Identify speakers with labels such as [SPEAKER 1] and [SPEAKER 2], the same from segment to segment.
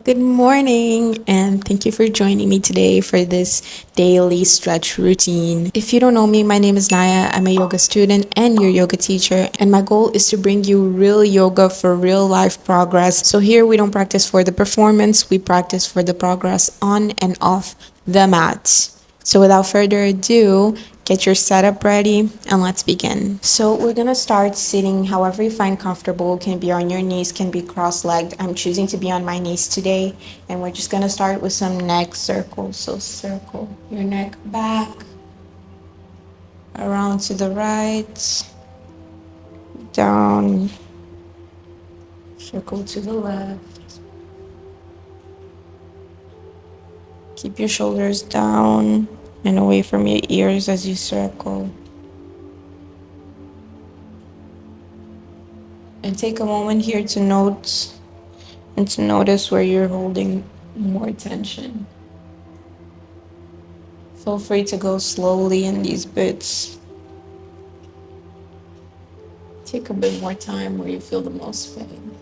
[SPEAKER 1] Good morning, and thank you for joining me today for this daily stretch routine. If you don't know me, my name is Naya. I'm a yoga student and your yoga teacher, and my goal is to bring you real yoga for real life progress. So, here we don't practice for the performance, we practice for the progress on and off the mat. So without further ado, get your setup ready and let's begin. So we're gonna start sitting however you find comfortable. Can be on your knees, can be cross-legged. I'm choosing to be on my knees today, and we're just gonna start with some neck circles. So circle your neck back, around to the right, down, circle to the left. Keep your shoulders down and away from your ears as you circle. And take a moment here to note and to notice where you're holding more tension. Feel free to go slowly in these bits. Take a bit more time where you feel the most pain.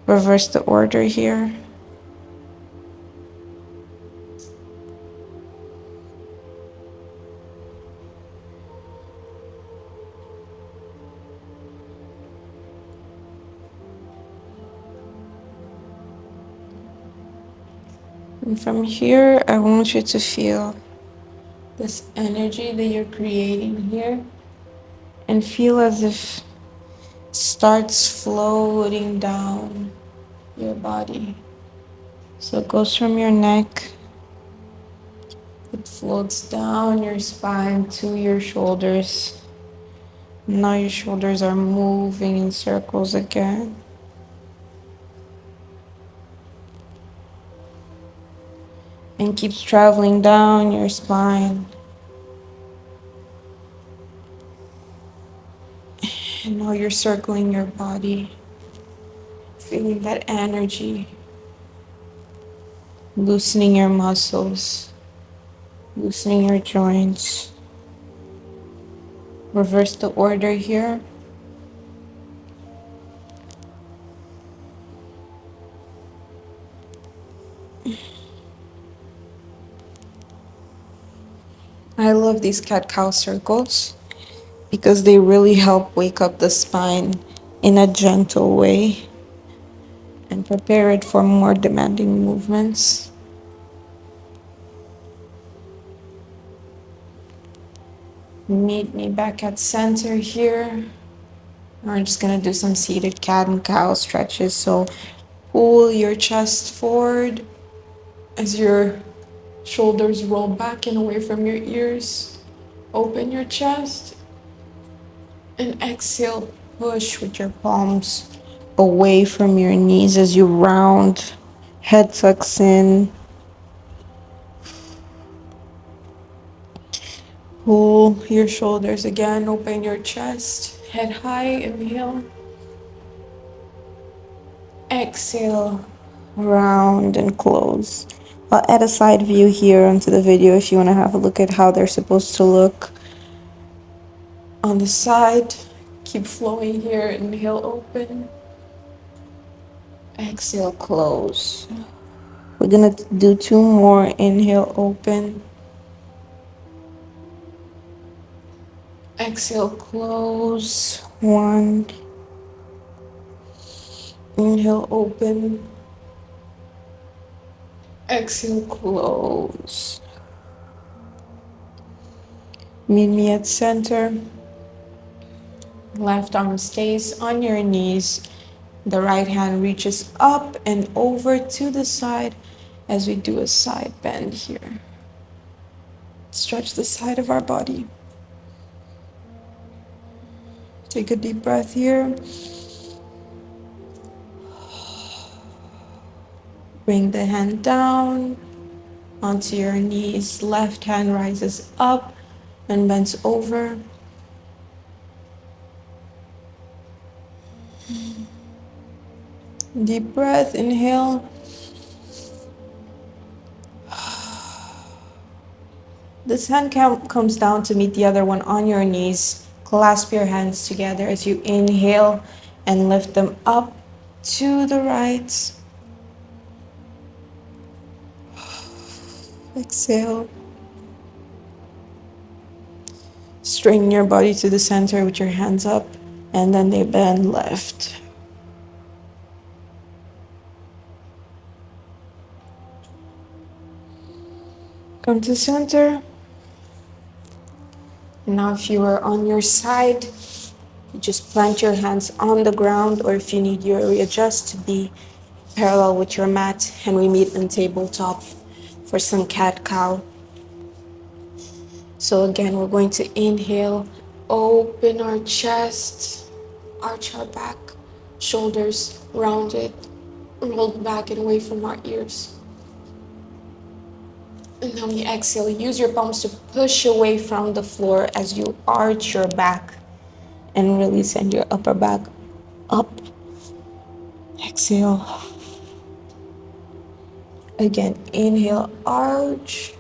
[SPEAKER 1] Reverse the order here. And from here, I want you to feel this energy that you're creating here and feel as if it starts floating down your body. So it goes from your neck, it floats down your spine to your shoulders. Now your shoulders are moving in circles again. And keeps traveling down your spine. And now you're circling your body, feeling that energy, loosening your muscles, loosening your joints. Reverse the order here. I love these cat-cow circles because they really help wake up the spine in a gentle way and prepare it for more demanding movements. Meet me back at center here. We're just gonna do some seated cat and cow stretches. So pull your chest forward as your shoulders roll back and away from your ears. Open your chest and exhale, push with your palms away from your knees as you round. Head tucks in. Pull your shoulders again, open your chest. Head high, inhale. Exhale, round and close. I'll add a side view here onto the video if you want to have a look at how they're supposed to look on the side. Keep flowing here. Inhale, open. Exhale, close. We're gonna do two more. Inhale, open. Exhale, close. One. Inhale, open. Exhale, close. Meet me at center. Left arm stays on your knees. The right hand reaches up and over to the side as we do a side bend here. Stretch the side of our body. Take a deep breath here. Bring the hand down onto your knees. Left hand rises up and bends over. Deep breath, inhale. This hand comes down to meet the other one on your knees. Clasp your hands together as you inhale and lift them up to the right. Exhale. Straighten your body to the center with your hands up, and then they bend left. Come to center. And now if you are on your side, you just plant your hands on the ground, or if you need, you readjust to be parallel with your mat, and we meet in tabletop for some cat-cow. So again, we're going to inhale, open our chest, arch our back, shoulders rounded, rolled back and away from our ears. And then we exhale, use your palms to push away from the floor as you arch your back and really send your upper back up. Exhale. Again, inhale, arch.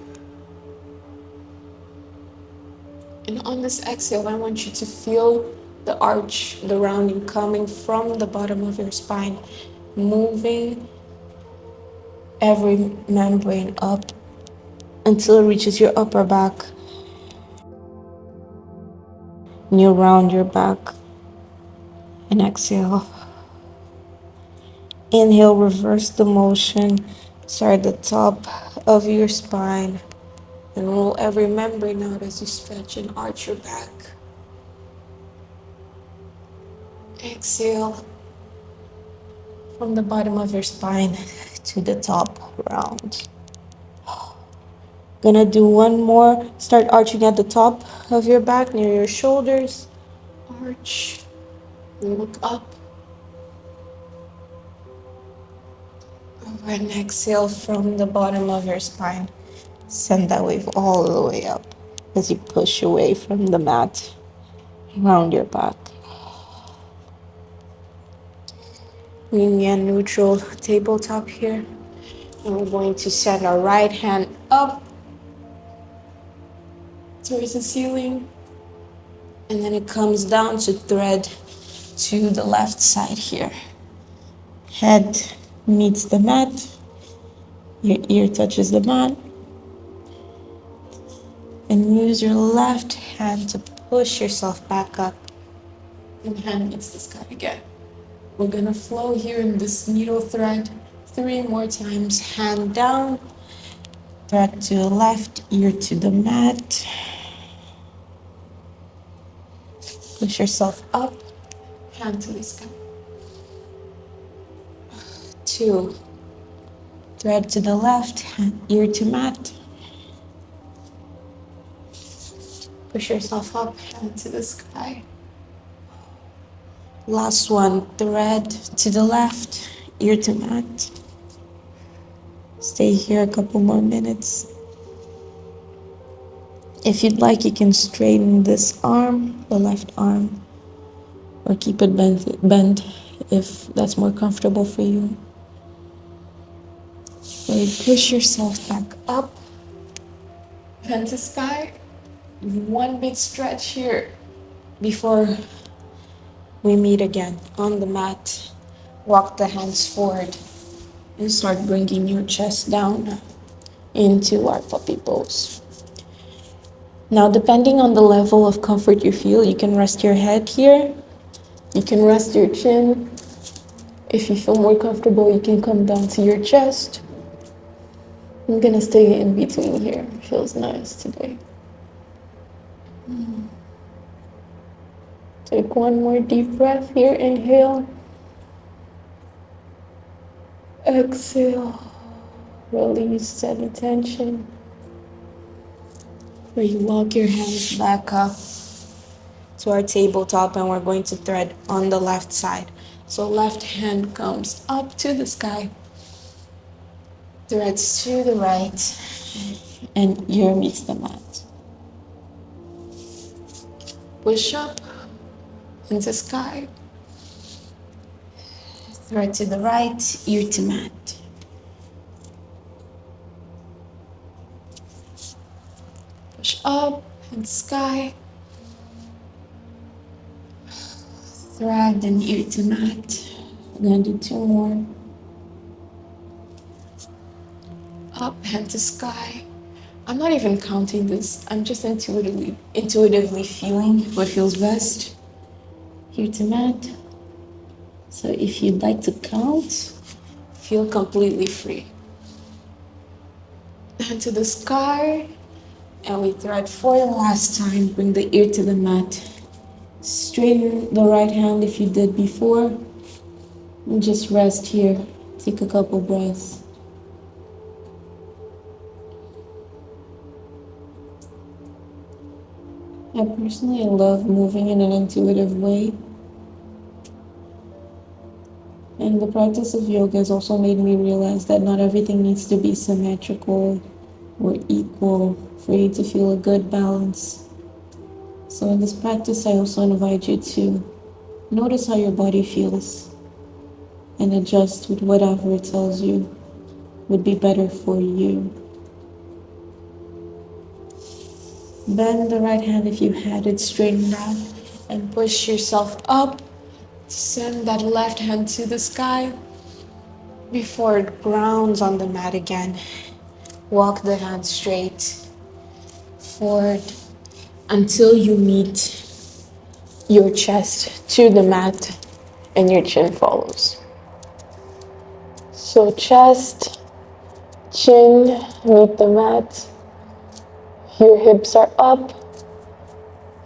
[SPEAKER 1] And on this exhale, I want you to feel the arch, the rounding coming from the bottom of your spine, moving every membrane up until it reaches your upper back. And you round your back and exhale. Inhale, reverse the motion. Start at the top of your spine and roll every membrane out as you stretch and arch your back. Exhale from the bottom of your spine to the top, round. Gonna do one more. Start arching at the top of your back near your shoulders. Arch, look up. And exhale from the bottom of your spine. Send that wave all the way up as you push away from the mat, round your back. Yin Yang neutral tabletop here. And we're going to send our right hand up towards the ceiling. And then it comes down to thread to the left side here. Head meets the mat. Your ear touches the mat. And use your left hand to push yourself back up. And hand meets the sky again. We're gonna flow here in this needle thread 3 more times. Hand down, thread to the left, ear to the mat. Push yourself up, hand to the sky. 2, thread to the left, hand, ear to mat. Push yourself up, hand to the sky. Last one, thread to the left, ear to mat. Stay here a couple more minutes. If you'd like, you can straighten this arm, the left arm, or keep it bent if that's more comfortable for you. Really push yourself back up, hand to sky. One big stretch here before we meet again on the mat. Walk the hands forward and start bringing your chest down into our puppy pose. Now, depending on the level of comfort you feel, you can rest your head here. You can rest your chin. If you feel more comfortable, you can come down to your chest. I'm gonna stay in between here. Feels nice today. Take one more deep breath here. Inhale. Exhale. Release any tension. Where you walk your hands back up to our tabletop, and we're going to thread on the left side. So left hand comes up to the sky, threads to the right, and ear meets the mat. Push up into sky, thread to the right, ear to mat. Push up and sky, thread and ear to mat. We're gonna do 2 more. Up, hand to sky, I'm not even counting this. I'm just intuitively feeling what feels best here to mat. So if you'd like to count, feel completely free. Hand to the sky, and we thread for the last time. Bring the ear to the mat. Straighten the right hand if you did before. And just rest here. Take a couple breaths. I personally love moving in an intuitive way. And the practice of yoga has also made me realize that not everything needs to be symmetrical or equal for you to feel a good balance. So in this practice, I also invite you to notice how your body feels and adjust with whatever it tells you would be better for you. Bend the right hand if you had it straightened out and push yourself up. Send that left hand to the sky before it grounds on the mat again. Walk the hand straight forward until you meet your chest to the mat and your chin follows. So chest, chin, meet the mat. Your hips are up.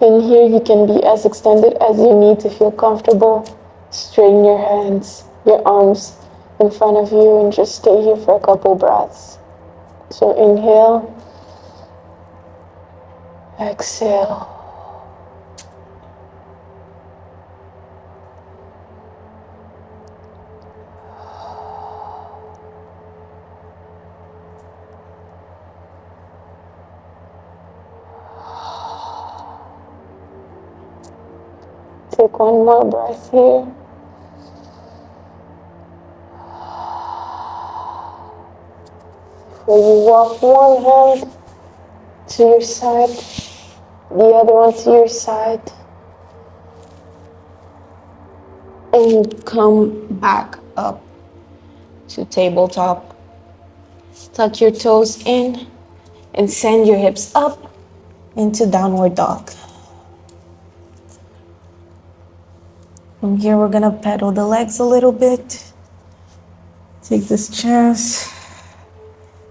[SPEAKER 1] And here you can be as extended as you need to feel comfortable. Straighten your hands, your arms in front of you, and just stay here for a couple breaths. So inhale, exhale. Take one more breath here. Where you walk one hand to your side, the other one to your side, and come back up to tabletop. Tuck your toes in and send your hips up into downward dog. From here, we're gonna pedal the legs a little bit. Take this chance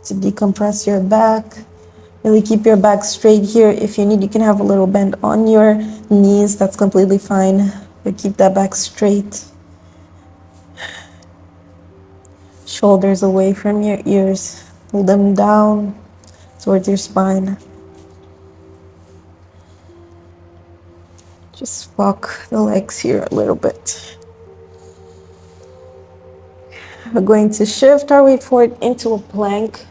[SPEAKER 1] to decompress your back. Really keep your back straight here. If you need, you can have a little bend on your knees. That's completely fine. But keep that back straight. Shoulders away from your ears. Pull them down towards your spine. Just walk the legs here a little bit. We're going to shift our weight forward into a plank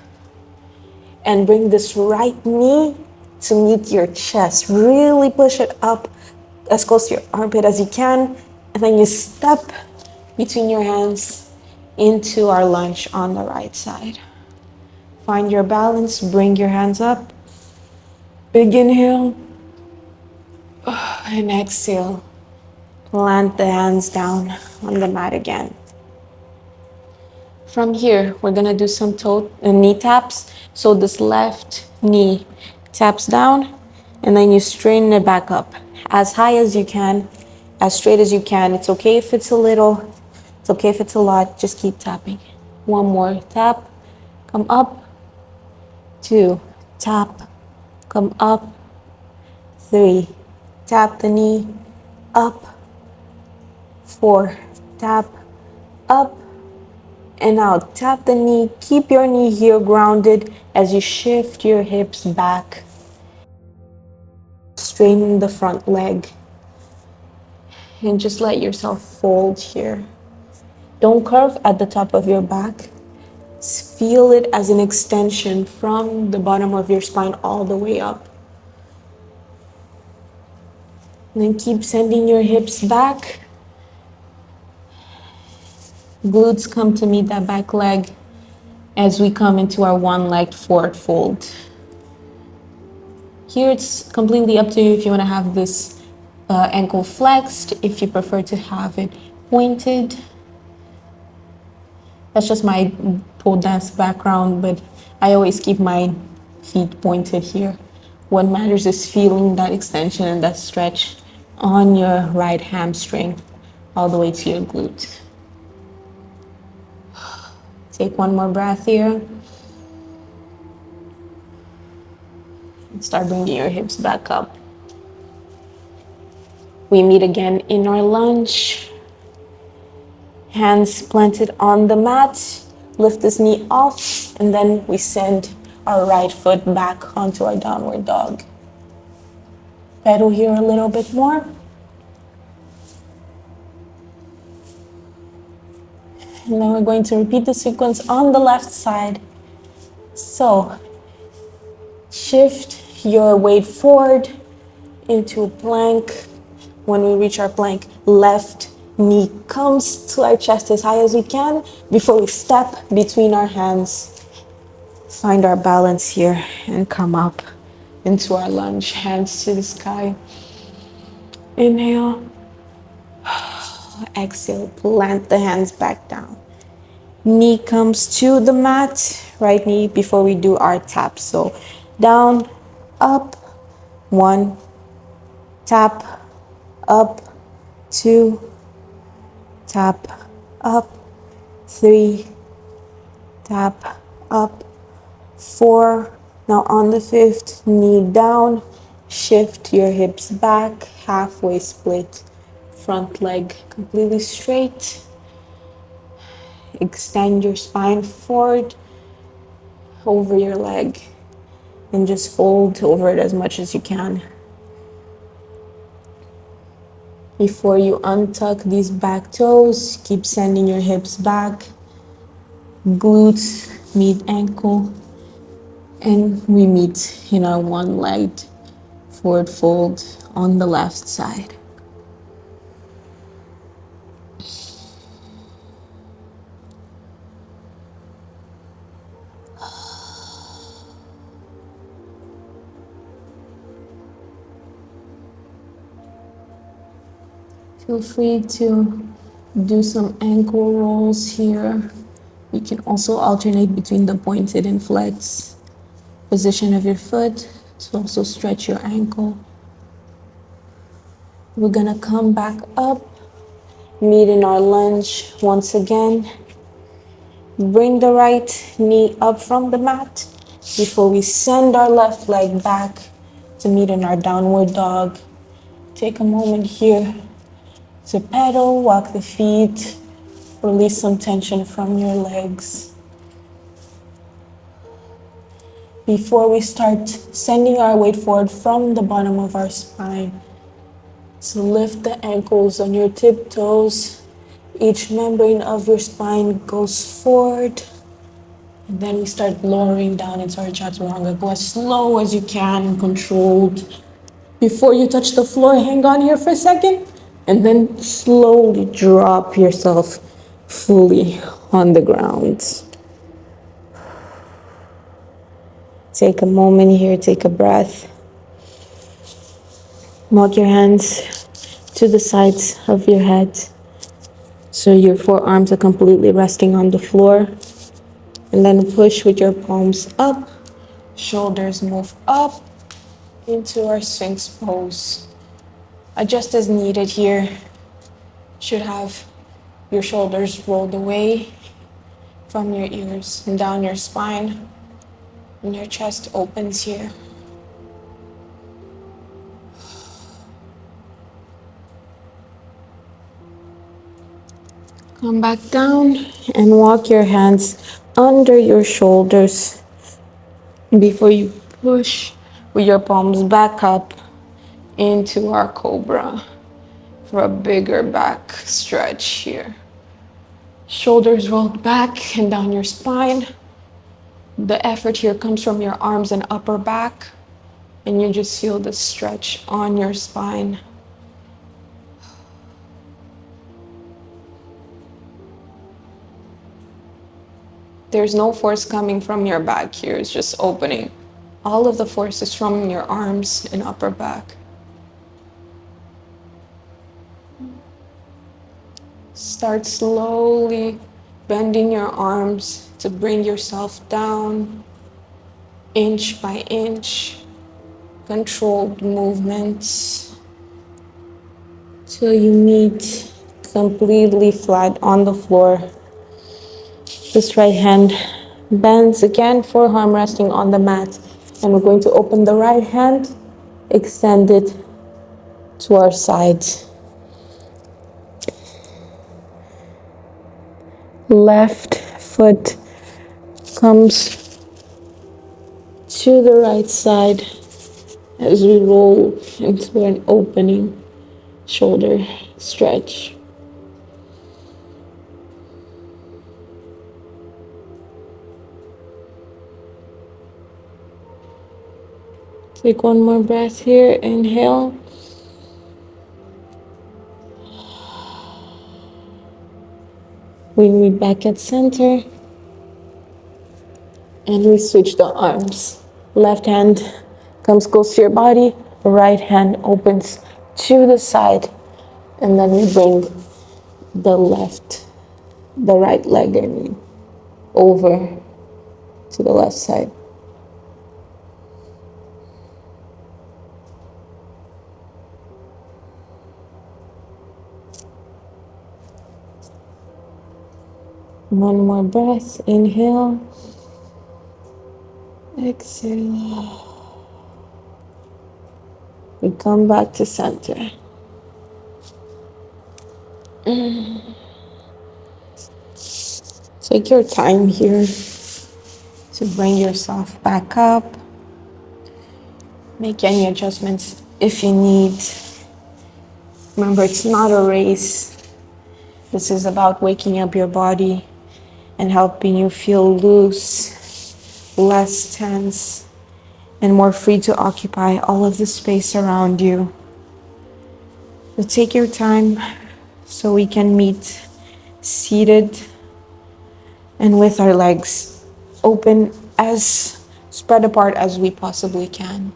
[SPEAKER 1] and bring this right knee to meet your chest. Really push it up as close to your armpit as you can. And then you step between your hands into our lunge on the right side. Find your balance, bring your hands up. Big inhale. And exhale. Plant the hands down on the mat again. From here, we're gonna do some knee taps. So this left knee taps down, and then you straighten it back up as high as you can, as straight as you can. It's okay if it's a little, it's okay if it's a lot, just keep tapping. One more tap, come up, 2, tap, come up, 3, tap the knee, up, 4, tap, up, and out. Tap the knee, keep your knee here grounded as you shift your hips back. Straighten the front leg and just let yourself fold here. Don't curve at the top of your back. Feel it as an extension from the bottom of your spine all the way up. And then keep sending your hips back. Glutes come to meet that back leg as we come into our one-legged forward fold. Here it's completely up to you if you want to have this ankle flexed, if you prefer to have it pointed. That's just my pole dance background, but I always keep mine feet pointed here. What matters is feeling that extension and that stretch on your right hamstring all the way to your glute. Take one more breath here. And start bringing your hips back up. We meet again in our lunge. Hands planted on the mat. Lift this knee off, and then we send our right foot back onto our downward dog. Pedal here a little bit more. And then we're going to repeat the sequence on the left side. So, shift your weight forward into a plank. When we reach our plank, left knee comes to our chest as high as we can before we step between our hands. Find our balance here and come up into our lunge, hands to the sky. Inhale. Exhale, plant the hands back down. Knee comes to the mat, right knee before we do our tap. So down, up, 1, tap, up, 2, tap, up, 3, tap, up, 4. Now on the 5th, knee down, shift your hips back, halfway split, front leg completely straight. Extend your spine forward over your leg and just fold over it as much as you can. Before you untuck these back toes, keep sending your hips back. Glutes meet ankle, and we meet in our one-legged forward fold on the left side. Feel free to do some ankle rolls here. You can also alternate between the pointed and flex position of your foot to also stretch your ankle. We're gonna come back up, meet in our lunge once again. Bring the right knee up from the mat before we send our left leg back to meet in our downward dog. Take a moment here to pedal, walk the feet, release some tension from your legs. Before we start sending our weight forward from the bottom of our spine, so lift the ankles on your tiptoes. Each membrane of your spine goes forward. And then we start lowering down into our chaturanga. Go as slow as you can, controlled. Before you touch the floor, hang on here for a second. And then slowly drop yourself fully on the ground. Take a moment here, take a breath. Walk your hands to the sides of your head. So your forearms are completely resting on the floor. And then push with your palms up. Shoulders move up into our Sphinx pose. Adjust as needed here. Should have your shoulders rolled away from your ears and down your spine. And your chest opens here. Come back down and walk your hands under your shoulders before you push with your palms back up into our cobra for a bigger back stretch here. Shoulders rolled back and down your spine. The effort here comes from your arms and upper back, and you just feel the stretch on your spine. There's no force coming from your back here, it's just opening. All of the force is from your arms and upper back. Start slowly bending your arms to bring yourself down. inch by inch, controlled movements till you meet completely flat on the floor. This right hand bends again, forearm resting on the mat. And we're going to open the right hand, extend it to our sides. Left foot comes to the right side as we roll into an opening shoulder stretch. Take one more breath here. Inhale. We meet back at center. And we switch the arms. Left hand comes close to your body. Right hand opens to the side. And then we bring the right leg, over to the left side. One more breath. Inhale. Exhale. We come back to center. Take your time here to bring yourself back up. Make any adjustments if you need. Remember, it's not a race. This is about waking up your body and helping you feel loose, less tense, and more free to occupy all of the space around you. So take your time so we can meet seated and with our legs open, as spread apart as we possibly can.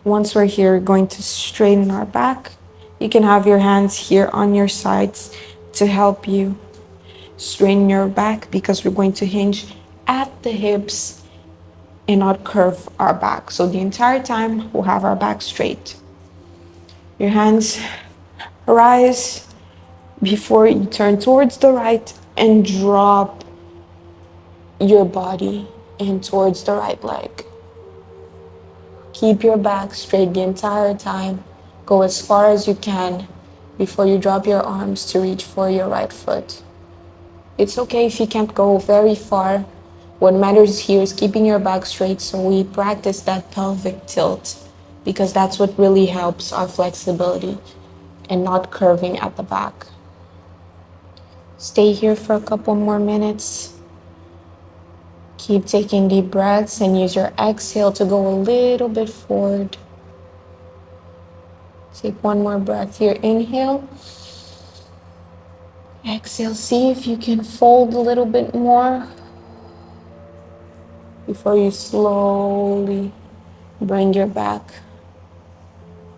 [SPEAKER 1] Once we're here, we're going to straighten our back. You can have your hands here on your sides to help you straighten your back, because we're going to hinge at the hips and not curve our back. So the entire time we'll have our back straight. Your hands rise before you turn towards the right and drop your body in towards the right leg. Keep your back straight the entire time. Go as far as you can before you drop your arms to reach for your right foot. It's okay if you can't go very far. What matters here is keeping your back straight, so we practice that pelvic tilt, because that's what really helps our flexibility and not curving at the back. Stay here for a couple more minutes. Keep taking deep breaths and use your exhale to go a little bit forward. Take one more breath here. Inhale. Exhale. See if you can fold a little bit more before you slowly bring your back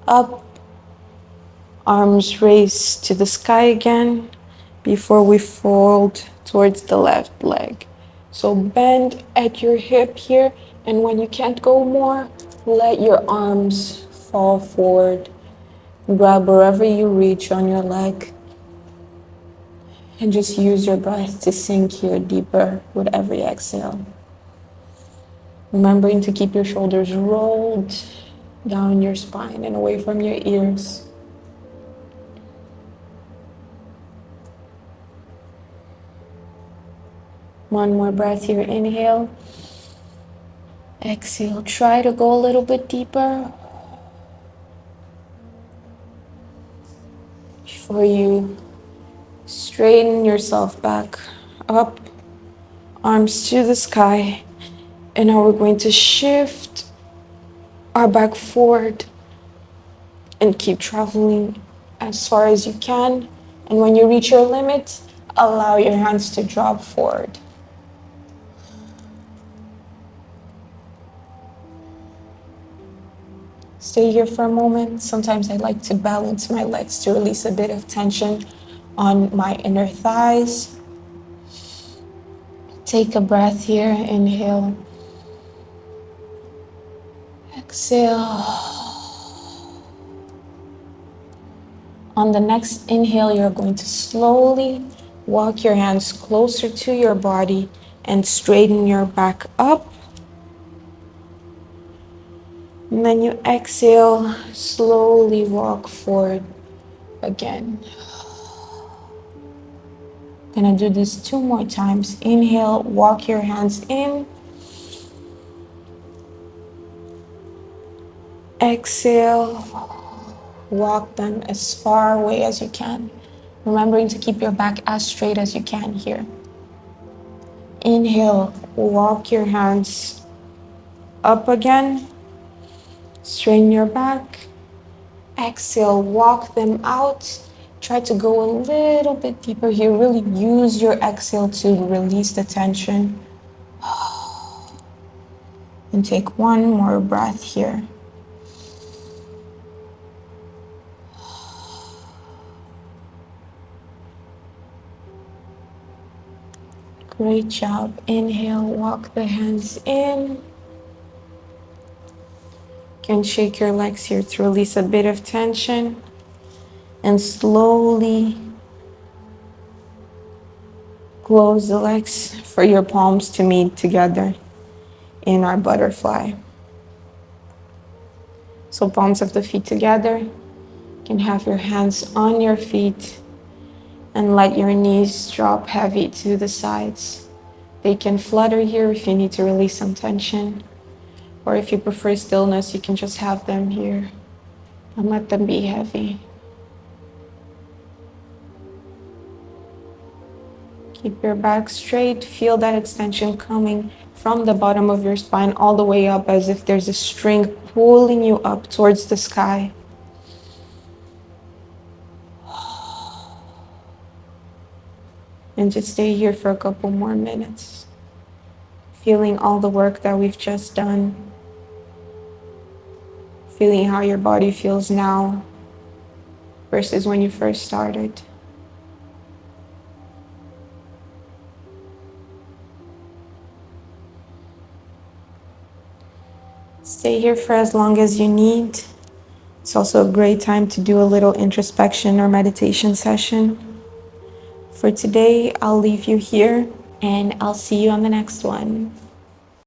[SPEAKER 1] up. Arms raised to the sky again before we fold towards the left leg. So bend at your hip here, and when you can't go more, let your arms fall forward. Grab wherever you reach on your leg, and just use your breath to sink here deeper with every exhale. Remembering to keep your shoulders rolled down your spine and away from your ears. One more breath here. Inhale. Exhale. Try to go a little bit deeper before you straighten yourself back up, arms to the sky. And now we're going to shift our back forward and keep traveling as far as you can. And when you reach your limit, allow your hands to drop forward. Stay here for a moment. Sometimes I like to balance my legs to release a bit of tension on my inner thighs. Take a breath here. Inhale. Exhale. On the next inhale, you're going to slowly walk your hands closer to your body and straighten your back up. And then you exhale, slowly walk forward again. Gonna do this 2 more times. Inhale, walk your hands in. Exhale, walk them as far away as you can. Remembering to keep your back as straight as you can here. Inhale, walk your hands up again. Straighten your back. Exhale, walk them out. Try to go a little bit deeper here. Really use your exhale to release the tension. And take 1 more breath here. Great job. Inhale, walk the hands in. You can shake your legs here to release a bit of tension. And slowly close the legs for your palms to meet together in our butterfly. So palms of the feet together. You can have your hands on your feet and let your knees drop heavy to the sides. They can flutter here if you need to release some tension. Or if you prefer stillness, you can just have them here and let them be heavy. Keep your back straight. Feel that extension coming from the bottom of your spine all the way up, as if there's a string pulling you up towards the sky. And just stay here for a couple more minutes. Feeling all the work that we've just done. Feeling how your body feels now versus when you first started. Stay here for as long as you need. It's also a great time to do a little introspection or meditation session. For today, I'll leave you here and I'll see you on the next one.